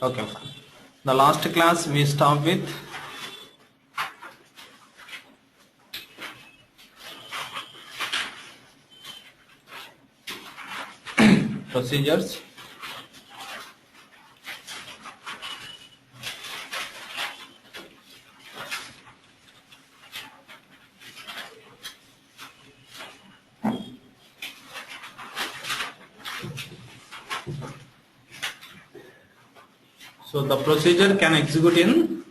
Okay, the last class we start with procedures. So the procedure can execute in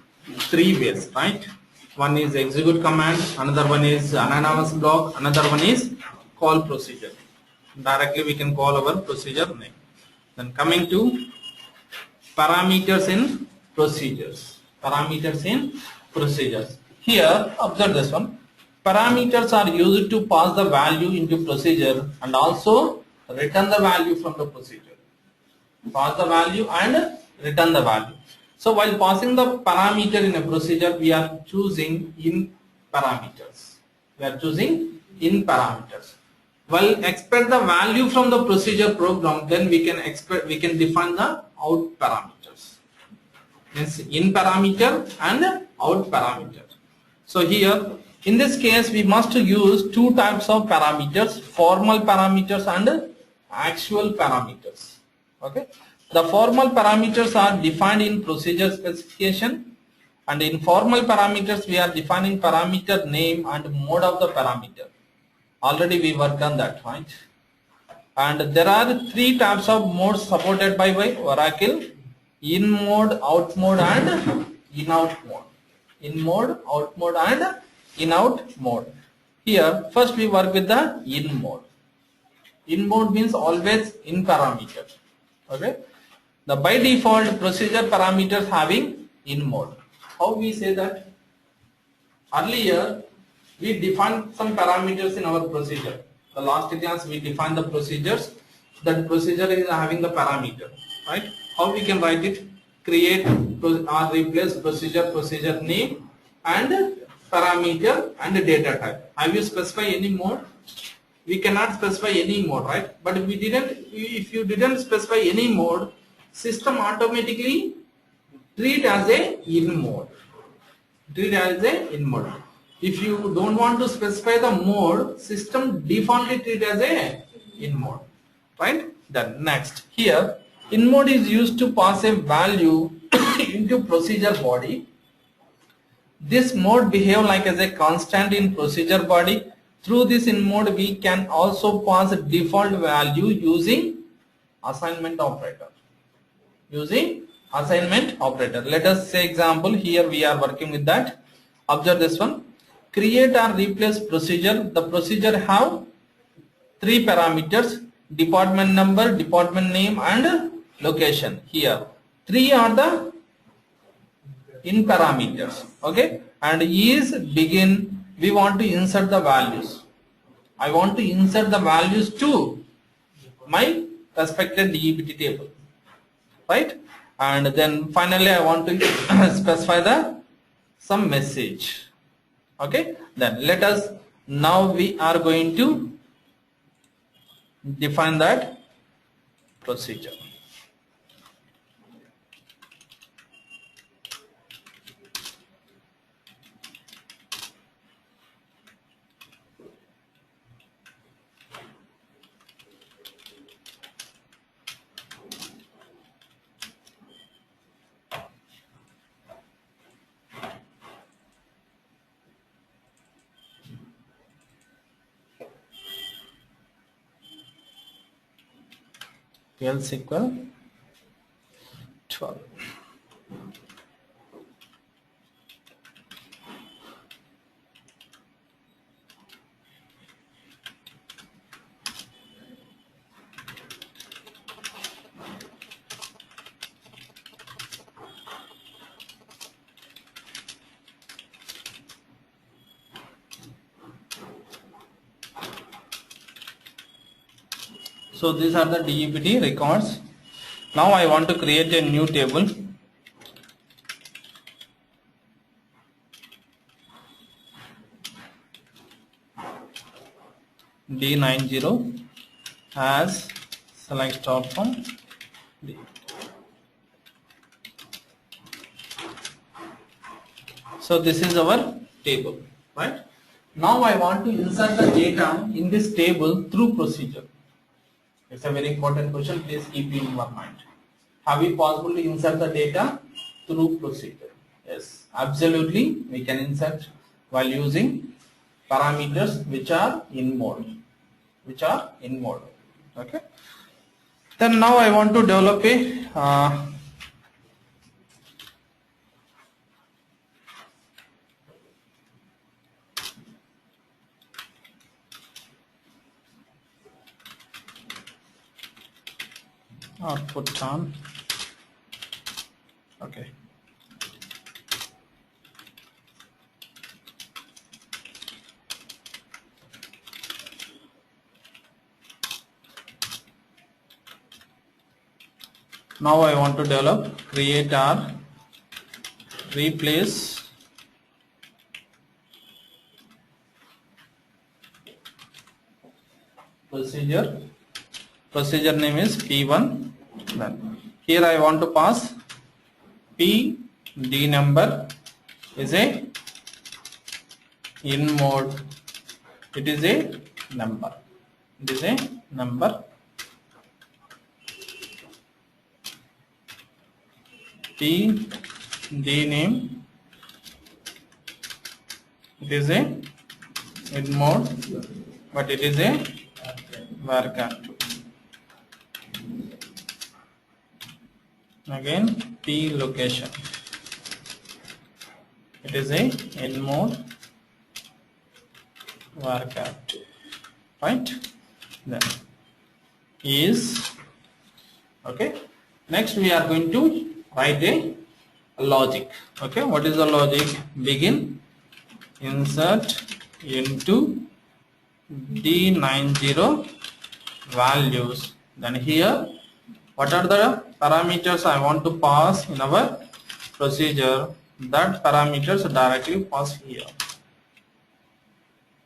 three ways, right? One is execute command, another one is anonymous block, another one is call procedure. Directly we can call our procedure name. Then coming to parameters in procedures. Parameters in procedures. Here, observe this one. Parameters are used to pass the value into procedure and also return the value from the procedure. Pass the value and return the value. So while passing the parameter in a procedure, we are choosing in parameters. We are choosing in parameters. While expect the value from the procedure program, then we can define the out parameters. Means in parameter and out parameter. So here in this case we must use two types of parameters, formal parameters and actual parameters. Okay, the formal parameters are defined in procedure specification, and informal parameters we are defining parameter name and mode of the parameter. Already we worked on that, right? And there are three types of modes supported by Oracle: in mode, out mode and in out mode. In mode, out mode and in out mode. Here first we work with the in mode. In mode means always in parameter. Okay, the by default procedure parameters having in mode. How we say that? Earlier we defined some parameters in our procedure. The last class we defined the procedures. That procedure is having the parameter, right? How we can write it? Create or replace procedure name and parameter and data type. Have you specify any mode? We cannot specify any mode, right? But if you didn't specify any mode, system automatically treat as a in mode. Treat as a in mode. If you don't want to specify the mode, system defaultly treat as a in mode, right? Then next, here in mode is used to pass a value into procedure body. This mode behave like as a constant in procedure body. Through this in mode we can also pass a default value using assignment operator. Using assignment operator. Let us say example, here we are working with that. Observe this one. Create or replace procedure. The procedure have three parameters: department number, department name and location. Here three are the in parameters. Okay, and is begin. We want to insert the values. I want to insert the values to my respected DEBT table, right? And then finally I want to specify the some message. Okay, then let us now we are going to define that procedure. PLSQL 12. So these are the DEBT records. Now I want to create a new table. D90 as select start from D. So this is our table, right? Now I want to insert the data in this table through procedure. It's a very important question, please keep in your mind. Have we possible to insert the data through procedure? Yes, absolutely we can insert while using parameters which are in mode. Okay. Then now I want to develop a output on. Okay. Now I want to develop create or replace procedure. Procedure name is P1. Then here I want to pass PD number is a in mode. It is a number. It is a number. PD name. It is a in mode, but it is a varchar. Again P location. It is a in mode varchar. Right? Then is okay. Next we are going to write a logic. Okay, what is the logic? Begin insert into D90 values. Then here what are the parameters I want to pass in our procedure? That parameters directly pass here.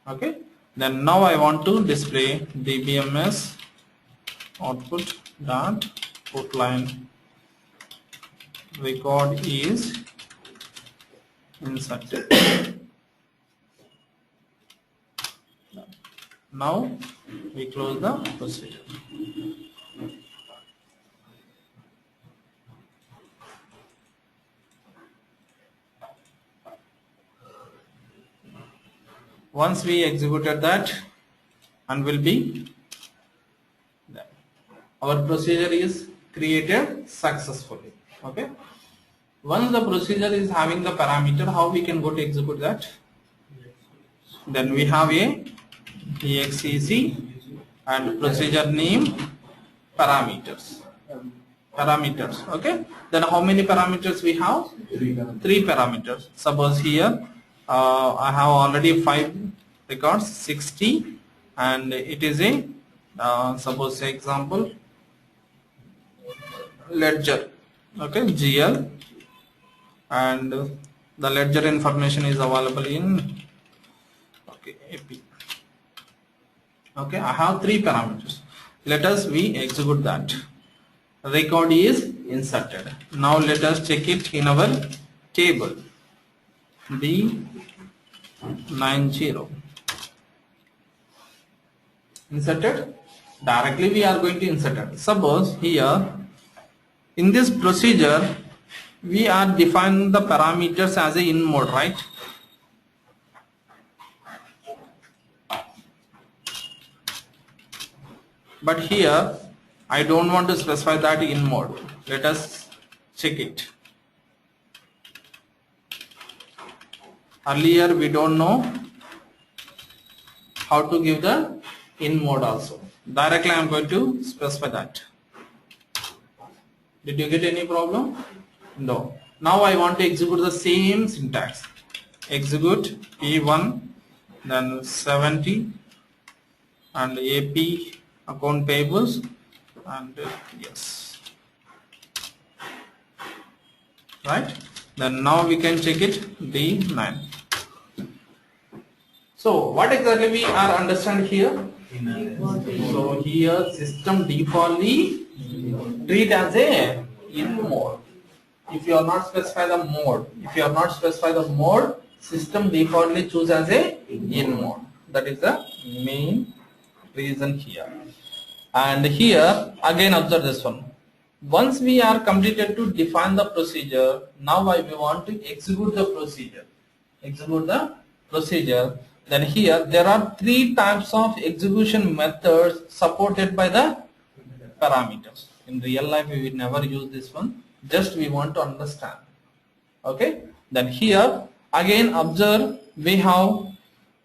Okay. Then now I want to display dbms output dot put line record is inserted. Now we close the procedure. Once we executed that and will be there. Our procedure is created successfully. Okay. Once the procedure is having the parameter, how we can go to execute that? Then we have a exec and procedure name parameters. Okay. Then how many parameters we have? Three parameters. Suppose here I have already 5 records, 60, and it is a suppose say example ledger. Okay, GL, and the ledger information is available in AP. Okay, I have 3 parameters. Let us we execute that. Record is inserted. Now let us check it in our table. D90 inserted. Directly we are going to insert it. Suppose here in this procedure we are defining the parameters as a in mode, right? But here I don't want to specify that in mode. Let us check it. Earlier we don't know how to give the in mode also. Directly I am going to specify that. Did you get any problem? No. Now I want to execute the same syntax. Execute P1, then 70, and AP account payables, and yes. Right? Then now we can check it D9. So what exactly we are understand here? So here system defaultly treat as a in mode. if you are not specify the mode, system defaultly choose as a in mode. That is the main reason here. And here again observe this one. Once we are completed to define the procedure, now we want to execute the procedure. Then here there are three types of execution methods supported by the parameters. In real life we will never use this one, just we want to understand. Okay, then here again observe, we have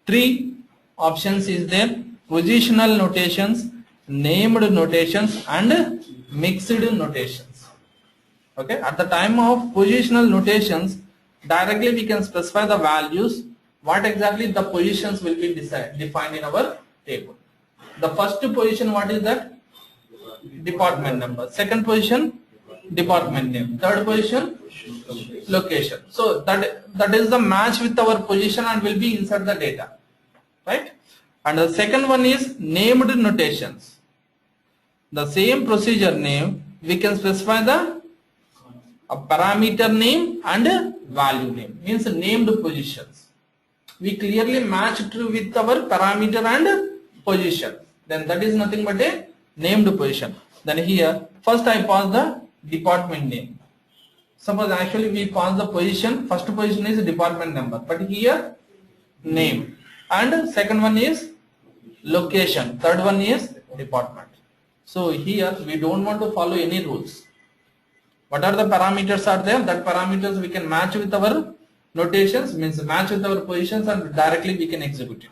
three options is there: positional notations, named notations, and mixed notations. Okay, at the time of positional notations, directly we can specify the values, what exactly the positions will be defined in our table. The first position, what is that? Department number. Second position, department name. Third position, location. So that is the match with our position and will be inside the data, right? And the second one is named notations. The same procedure name, we can specify the parameter name and value name, means named positions. We clearly match true with our parameter and position, then that is nothing but a named position. Then here first I pass the department name. Suppose actually we pass the position, first position is department number, but here name, and second one is location, third one is department. So here we don't want to follow any rules. What are the parameters are there? That parameters we can match with our notations, means match with our positions, and directly we can execute it.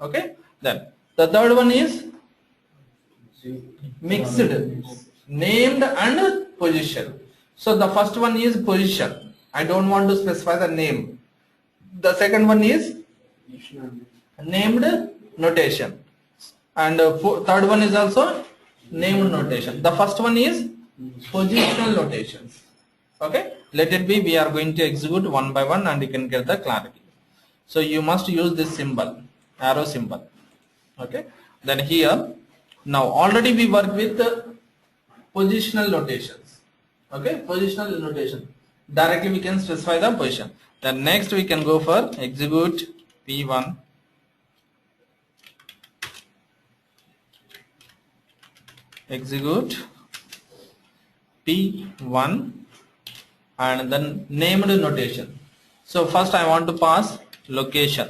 Okay. Then the third one is mixed, named and position. So the first one is position. I don't want to specify the name. The second one is named notation, and third one is also named notation. The first one is positional notations. Okay, let it be. We are going to execute one by one and you can get the clarity. So you must use this symbol, arrow symbol. Okay, then here now already we work with positional notations. Okay, positional notation, directly we can specify the position. Then next we can go for execute P1. Execute P1 and then named notation. So first I want to pass location.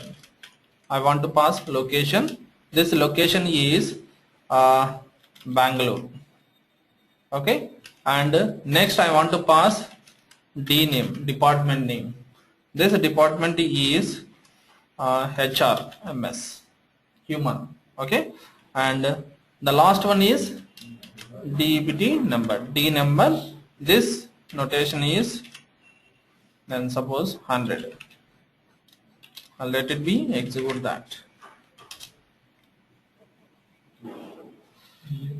This location is Bangalore. Okay, and next I want to pass D name, department name. This department is HR, MS, human. Okay, and the last one is DBT number, D number. This notation is then suppose 100. Let it be, execute that.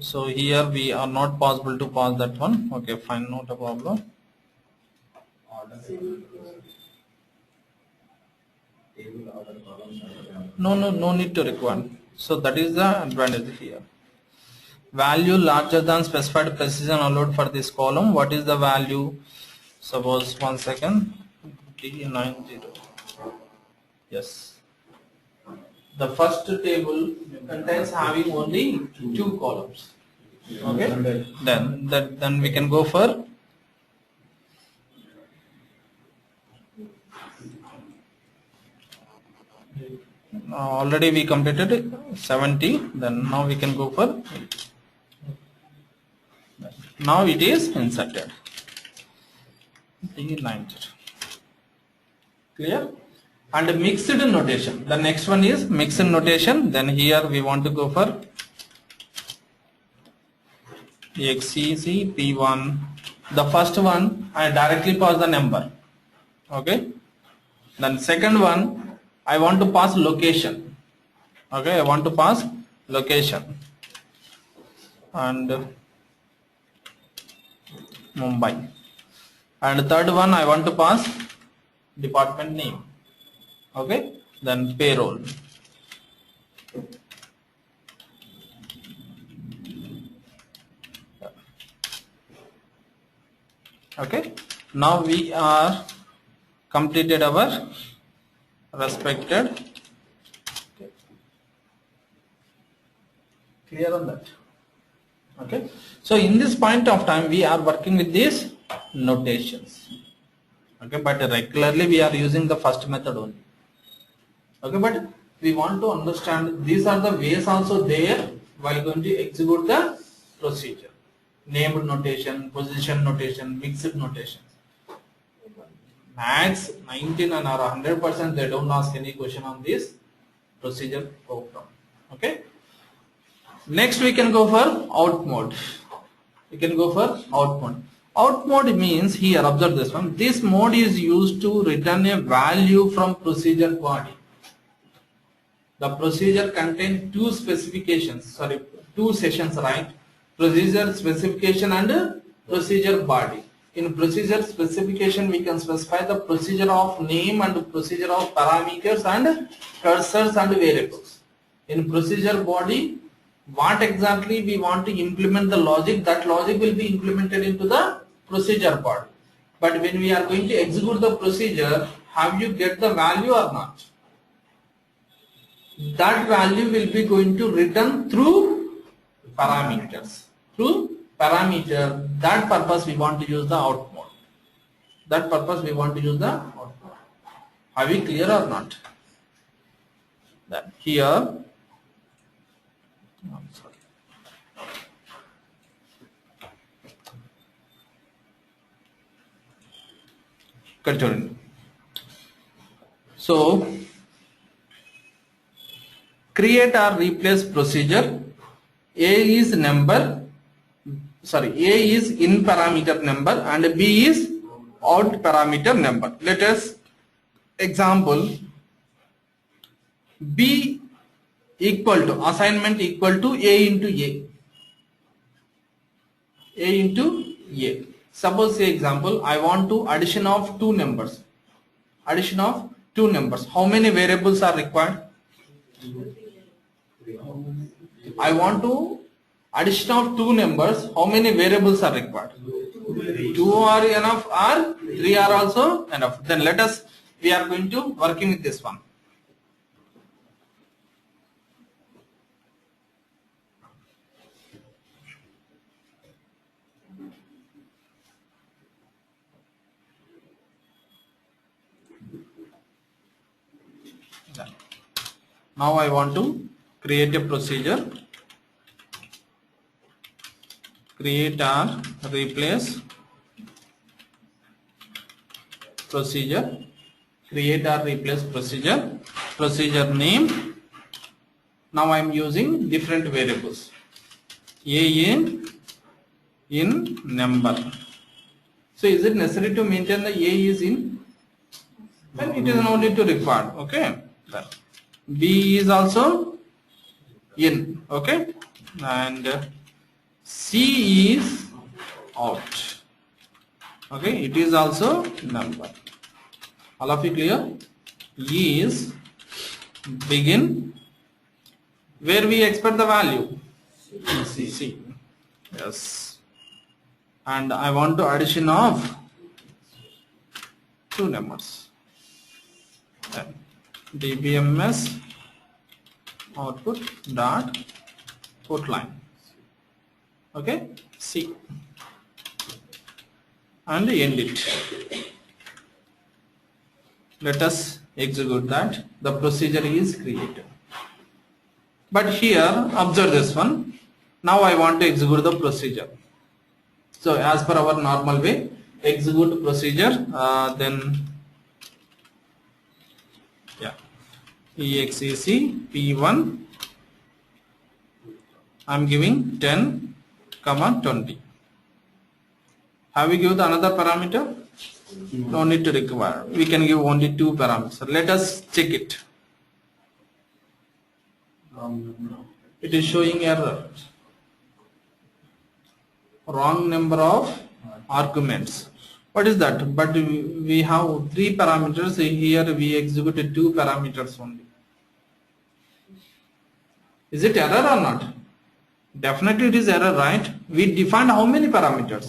So here we are not possible to pass that one. Okay, fine, not a problem. No need to require. So that is the advantage here. Value larger than specified precision allowed for this column. What is the value? Suppose 1 second, D90. Yes, the first table contains having only 2 columns. Okay, then we can go for already we completed 70. Then now we can go for 8. Now it is inserted. D90. Clear? And mixed notation. The next one is mixed notation. Then here we want to go for XCC P1. The first one I directly pass the number. Okay. Then second one I want to pass location. Okay, I want to pass location and Mumbai. And third one I want to pass department name. Okay, then payroll. Okay, Now we are completed our respected. Clear on that? Okay. So in this point of time we are working with these notations. Okay, but regularly we are using the first method only. Okay, but we want to understand these are the ways also there while going to execute the procedure. Named notation, position notation, mixed notations. Max 19 and or 100% they don't ask any question on this procedure program. Okay. Next we can go for out mode. We can go for out mode. Out mode means, here observe this one, this mode is used to return a value from procedure body. The procedure contains two sessions, right? Procedure specification and procedure body. In procedure specification we can specify the procedure of name and procedure of parameters and cursors and variables. In procedure body, what exactly we want to implement the logic, that logic will be implemented into the procedure body. But when we are going to execute the procedure, have you get the value or not? That value will be going to return through parameters. Through parameter, that purpose we want to use the out mode. That purpose we want to use the out mode. Are we clear or not? Then here, continue. So create or replace procedure. A is number, A is in parameter number and B is out parameter number. Let us example, B equal to, assignment equal to A into A. A into A. Suppose say example, I want to addition of two numbers. Addition of two numbers. How many variables are required? I want to addition of two numbers. How many variables are required? Two are enough or three are also enough. Then let us, we are going to working with this one. Now I want to create a procedure. Create or replace procedure. Create or replace procedure. Procedure name. Now I am using different variables. A in number. So is it necessary to maintain the A is in? Then it is no need to required. Okay. B is also in. Okay. And C is out. Okay. It is also number. All of you clear? E is begin. Where we expect the value? C. Yes. And I want to addition of two numbers. Then dbms output dot put line. Okay. C. And end it. Let us execute that. The procedure is created. But here observe this one. Now I want to execute the procedure. So as per our normal way, execute procedure, then exec p1, I am giving 10, 20. Have we given another parameter? No need to require. We can give only two parameters. Let us check it. It is showing error. Wrong number of arguments. What is that? But we have three parameters. Here we executed two parameters only. Is it error or not? Definitely it is error, right? We defined how many parameters?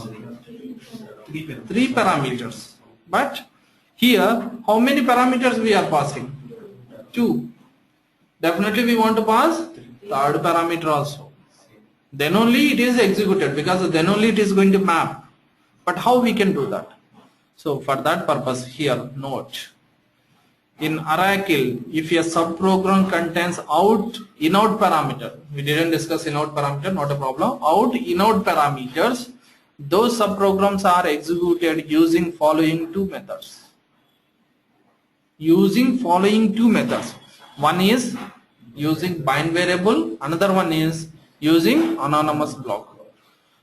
Three parameters. But here, how many parameters we are passing? Two. Definitely we want to pass third parameter also. Then only it is executed, because then only it is going to map. But how we can do that? So for that purpose, here note. In Oracle, if a subprogram contains in-out parameter, we didn't discuss in-out parameter, not a problem. In-out parameters, those subprograms are executed using following two methods. One is using bind variable, another one is using anonymous block.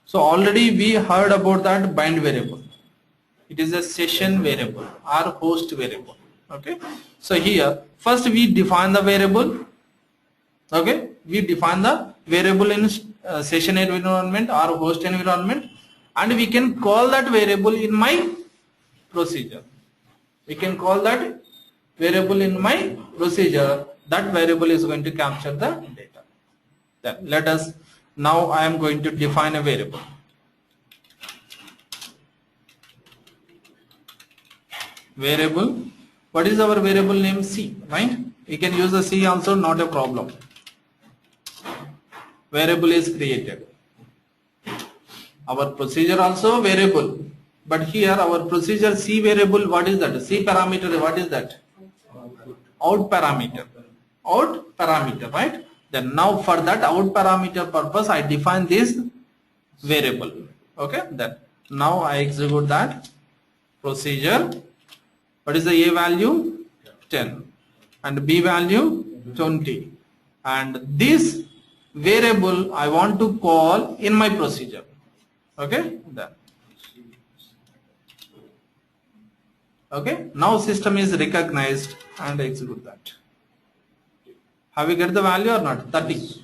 So already we heard about that bind variable. It is a session variable or host variable. Okay. So here first we define the variable. Okay. We define the variable in session environment or host environment, and we can call that variable in my procedure. That variable is going to capture the data. Then let us, now I am going to define a variable. What is our variable name? C, right? We can use the C also, not a problem. Variable is created. Our procedure also variable, but here our procedure C variable, what is that? C parameter, what is that? Out parameter, right? Then now for that out parameter purpose, I define this variable. Okay, then now I execute that procedure. What is the A value? 10 and B value 20, and this variable I want to call in my procedure. Okay, then okay, now system is recognized and execute that. Have you get the value or not? 30.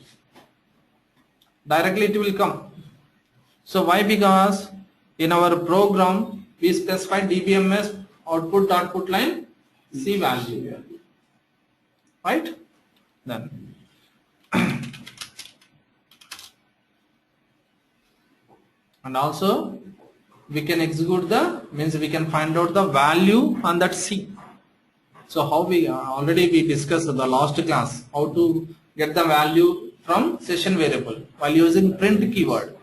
Directly it will come. So why? Because in our program we specify DBMS output line C value, right? Then and also we can execute we can find out the value on that C. So how we already we discussed in the last class how to get the value from session variable while using print keyword.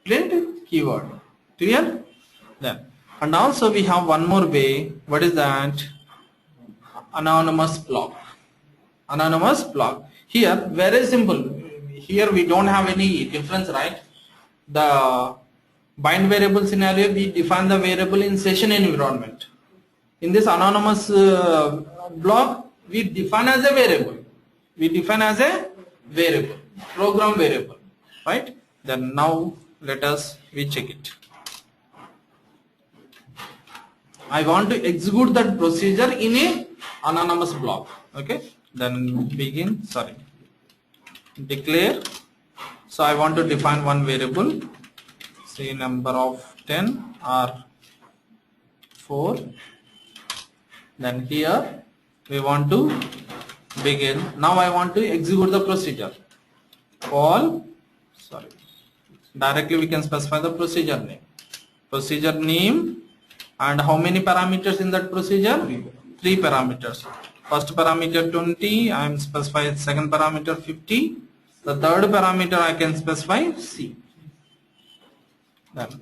Clear? Then and also we have one more way. What is that? Anonymous block. Here very simple. Here we don't have any difference, right? The bind variable scenario, we define the variable in session environment. In this anonymous block, we define as a variable. Program variable, right? Then now let us check it. I want to execute that procedure in a anonymous block. Okay, then declare. So I want to define one variable, say number of 10 or 4. Then here we want to begin. Now I want to execute the procedure. Directly we can specify the procedure name. And how many parameters in that procedure? 3 parameters. First parameter 20, I am specifying second parameter 50. The third parameter I can specify C. Then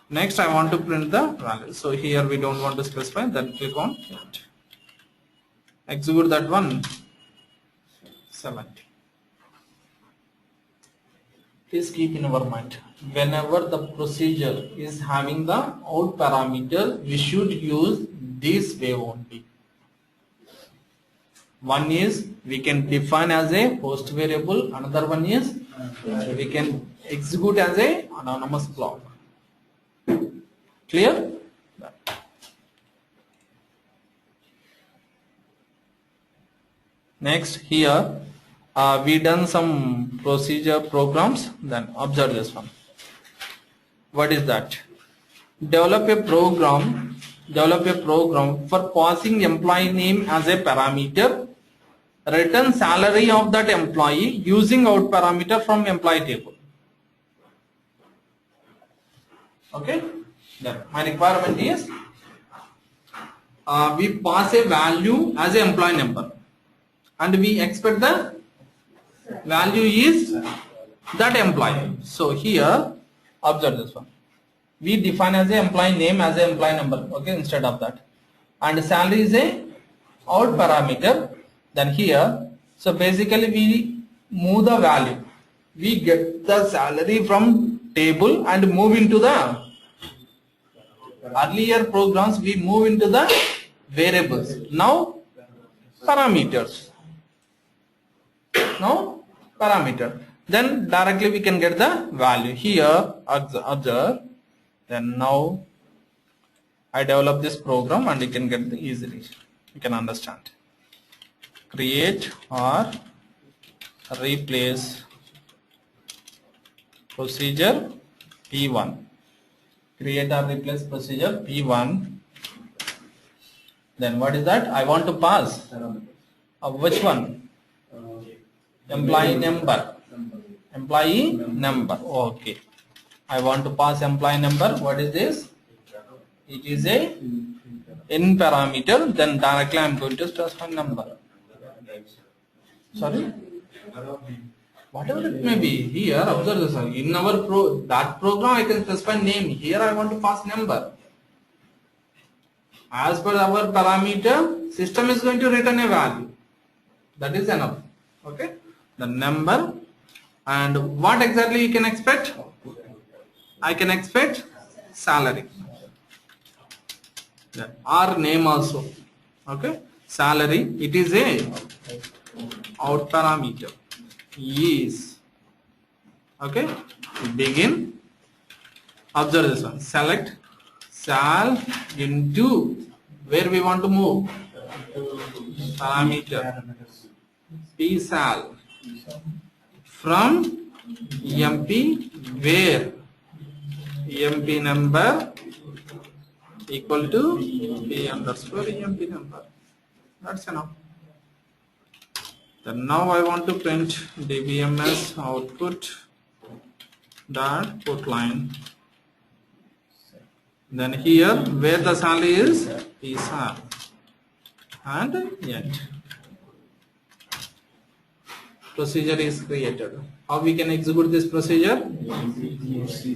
next I want to print the value. So here we don't want to specify, then click on print. Execute that one. 70. Please keep in our mind, whenever the procedure is having the out parameter, we should use this way only. One is we can define as a host variable, another one is we can execute as a anonymous block. Clear? Next here we done some procedure programs. Then observe this one. What is that? Develop a program for passing employee name as a parameter, return salary of that employee using out parameter from employee table. Okay, Then my requirement is we pass a value as an employee number, and we expect the value is that employee. So here observe this one. We define as a employee name as a employee number, okay, instead of that, and salary is a out parameter. Then here, so basically we move the value, we get the salary from table and move into the earlier programs, we move into the variables, now parameters, now parameter, then directly we can get the value. Here observe, then now I develop this program and you can get the easily, you can understand. Create or replace procedure P1. Create or replace procedure P1. Then what is that? I want to pass which one? Employee number. Employee number. Okay. I want to pass employee number. What is this? It is a in parameter. Then directly I am going to specify number. Sorry. Whatever it may be. Here observe this one. In our that program I can specify name. Here I want to pass number. As per our parameter, system is going to return a value. That is enough. Okay. The number, and what exactly you can expect? I can expect salary. Our name also. Okay. Salary. It is a out parameter. Is. Okay. Begin. Observe this one. Select sal into where we want to move. Parameter. P sal. From MP where MP number equal to P underscore MP number. That's enough. Then now I want to print dbms output dot put line. Then here where the salary is P sal and yet. Procedure is created. How we can execute this procedure?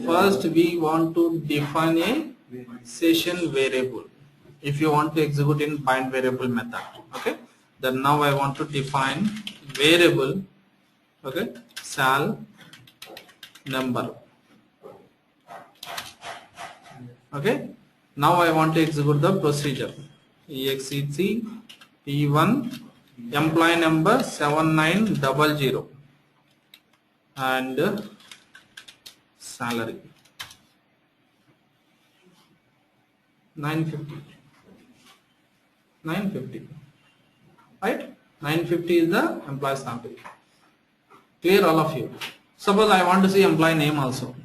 First we want to define a session variable. If you want to execute in bind variable method, okay. Then now I want to define variable, okay, sal number. Okay. Now I want to execute the procedure. exec p1 employee number 7900 and salary 950, right? 950 is the employee salary. Clear, all of you? Suppose I want to see employee name also.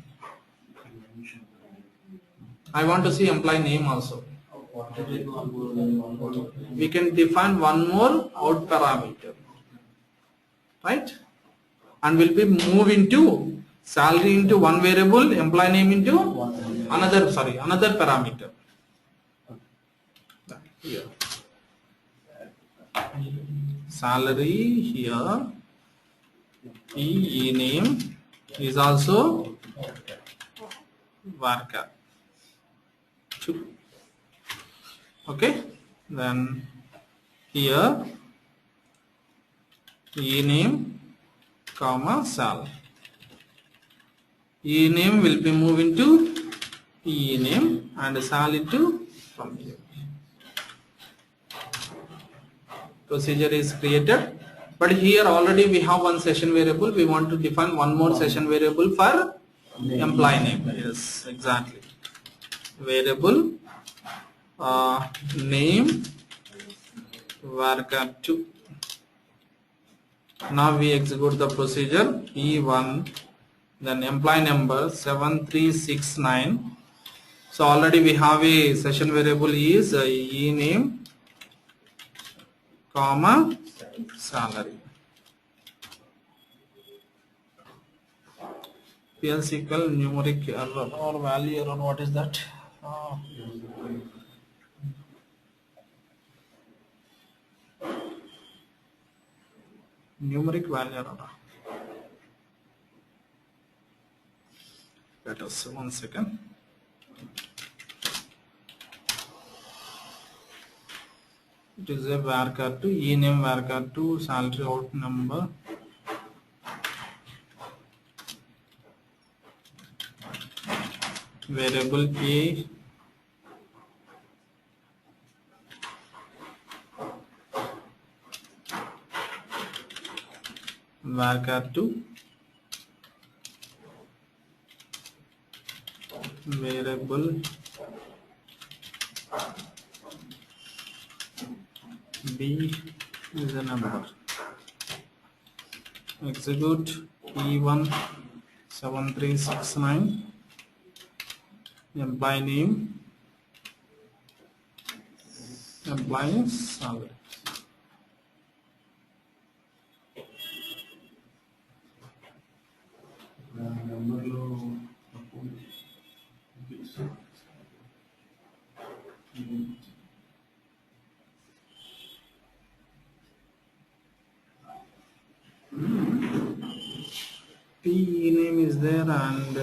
I want to see employee name also. We can define one more out parameter, right? And will be move into salary into one variable, employee name into another parameter. Here salary, here e name is also varchar. Okay, then here e name comma sal. E name will be moved into e name and sal into from here. Procedure is created, but here already we have one session variable. We want to define one more session variable for employee name. Yes, exactly. Variable name varchar2. Now we execute the procedure P1, then employee number 7369. So already we have a session variable is e name comma salary. PLSQL numeric error or value error, what is that? numeric value. Let us 1 second. It is a varchar2, ename varchar2, salary out number. Variable a varchar2 variable b is a number. Execute e1 7369. Employee name, employee salary. P name is there and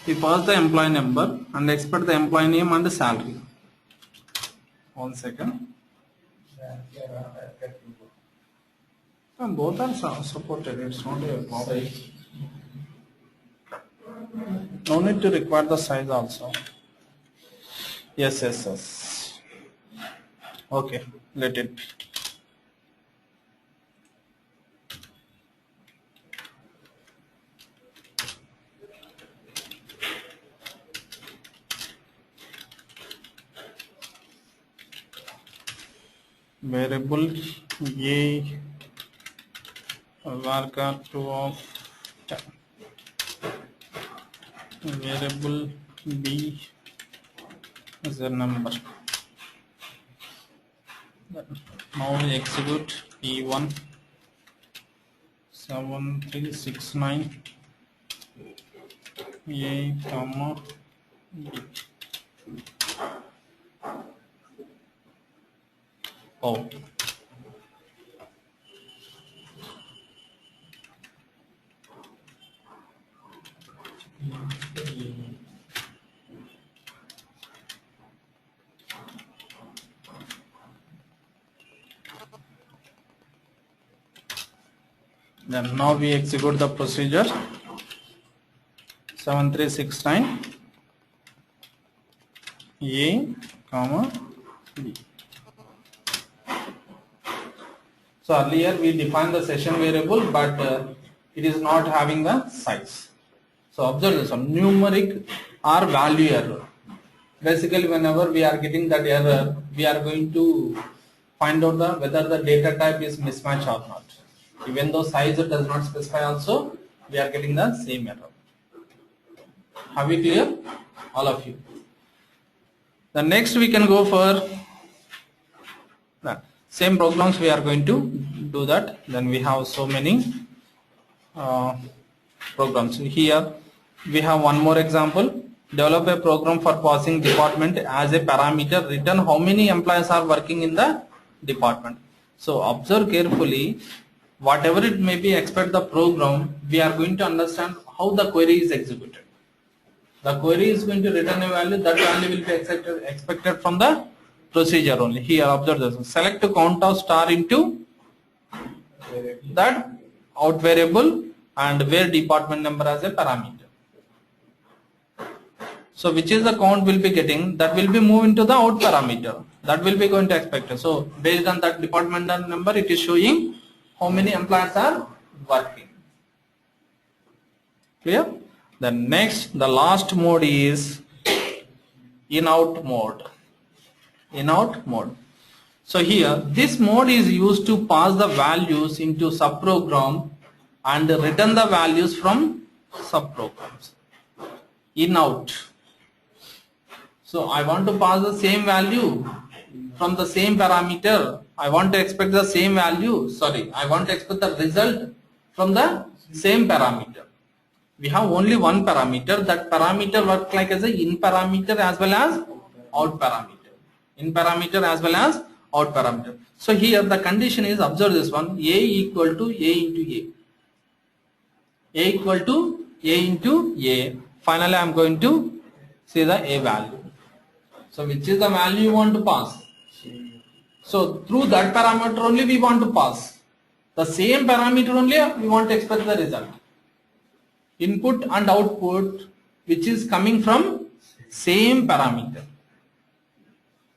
we pass the employee number and expect the employee name and salary. 1 second. Both are supported, it's not a problem. No need to require the size also. Yes. Okay, let it be. Variable a varchar2 of 10. Variable b is a number. Now we execute e1 7369 a comma b. Oh. Then now we execute the procedure 7369 a comma b. So earlier we defined the session variable, but it is not having the size. So observe this one, numeric or value error. Basically, whenever we are getting that error, we are going to find out whether the data type is mismatch or not. Even though size does not specify also, we are getting the same error. Have we clear? All of you. The next we can go for same programs, we are going to do that. Then we have so many programs. Here we have one more example. Develop a program for passing department as a parameter. Return how many employees are working in the department. So observe carefully. Whatever it may be, expect the program, we are going to understand how the query is executed. The query is going to return a value, that value will be expected from the procedure only. Here observe this. Select count of star into that out variable and where department number as a parameter. So which is the count will be getting, that will be moved into the out parameter. That will be going to expect. So based on that department number, it is showing how many employees are working. Clear? Then next, the last mode is in-out mode. In-out mode. So here, this mode is used to pass the values into subprogram and return the values from subprograms. in out. So I want to pass the same value from the same parameter. I want to expect the same value. Sorry, I want to expect the result from the same parameter. We have only one parameter. That parameter works like as a in parameter as well as out parameter. In parameter as well as out parameter. So here the condition is, observe this one, a equal to a into a. A equal to a into a. Finally I am going to see the a value. So which is the value you want to pass? So through that parameter only we want to pass. The same parameter only we want to expect the result. Input and output which is coming from same parameter.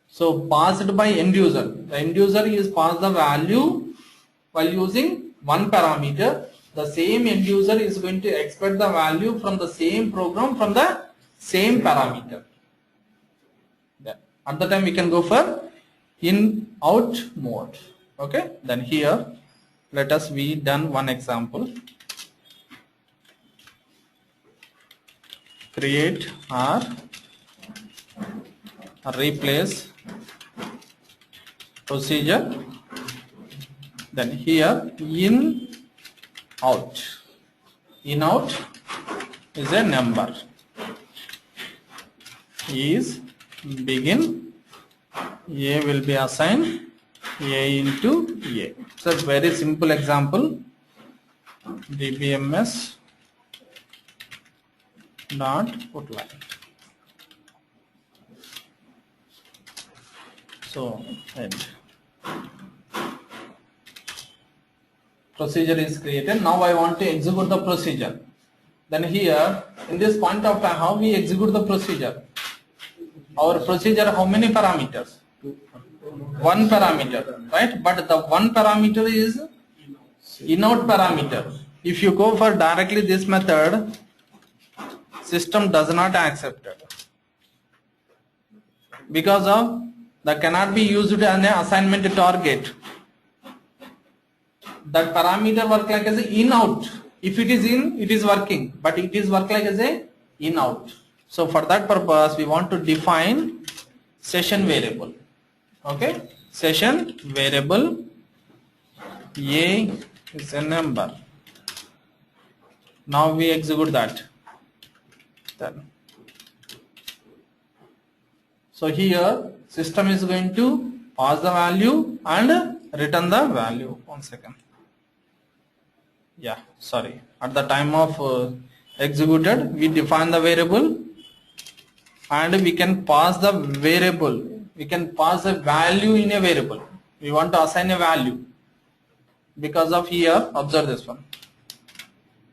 So passed by end user. The end user is passed the value while using one parameter. The same end user is going to expect the value from the same program from the same parameter. At the time we can go for in out mode. Okay, then here let us be done one example. Create or replace procedure. Then here in out. In out is a number. Is begin, a will be assigned a into a. So very simple example. dbms dot put line. So end. Procedure is created. Now I want to execute the procedure. Then here in this point of time, how we execute the procedure? Our procedure, how many parameters? One parameter, right? But the one parameter is in-out parameter. If you go for directly this method, system does not accept it. Because of that cannot be used as an assignment target. That parameter work like as a in-out. If it is in, it is working, but it is work like as a in-out. So for that purpose, we want to define session variable. Okay, session variable a is a number. Now we execute that. Then so here system is going to pass the value and return the value. 1 second. Yeah, sorry. At the time of executed, we define the variable and we can pass the variable. We can pass a value in a variable. We want to assign a value. Because of here, observe this one.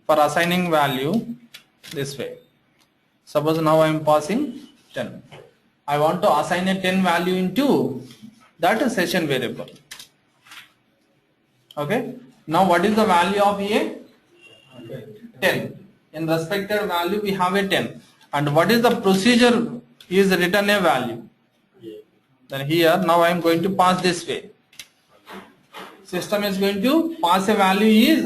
For assigning value this way. Suppose now I am passing 10. I want to assign a 10 value into that session variable. Okay. Now what is the value of a? 10. In respected value we have a 10. And what is the procedure is return a value. Then here now I am going to pass this way. System is going to pass a value is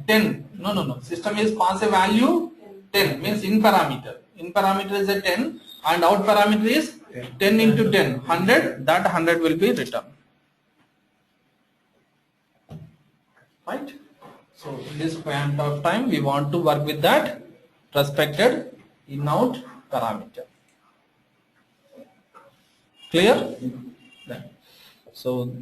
10. No. System is pass a value 10 means in parameter. In parameter is a 10 and out parameter is 10 into 10. 100. That 100 will be returned. Right. So in this point of time we want to work with that respected in-out parameter. Clear? So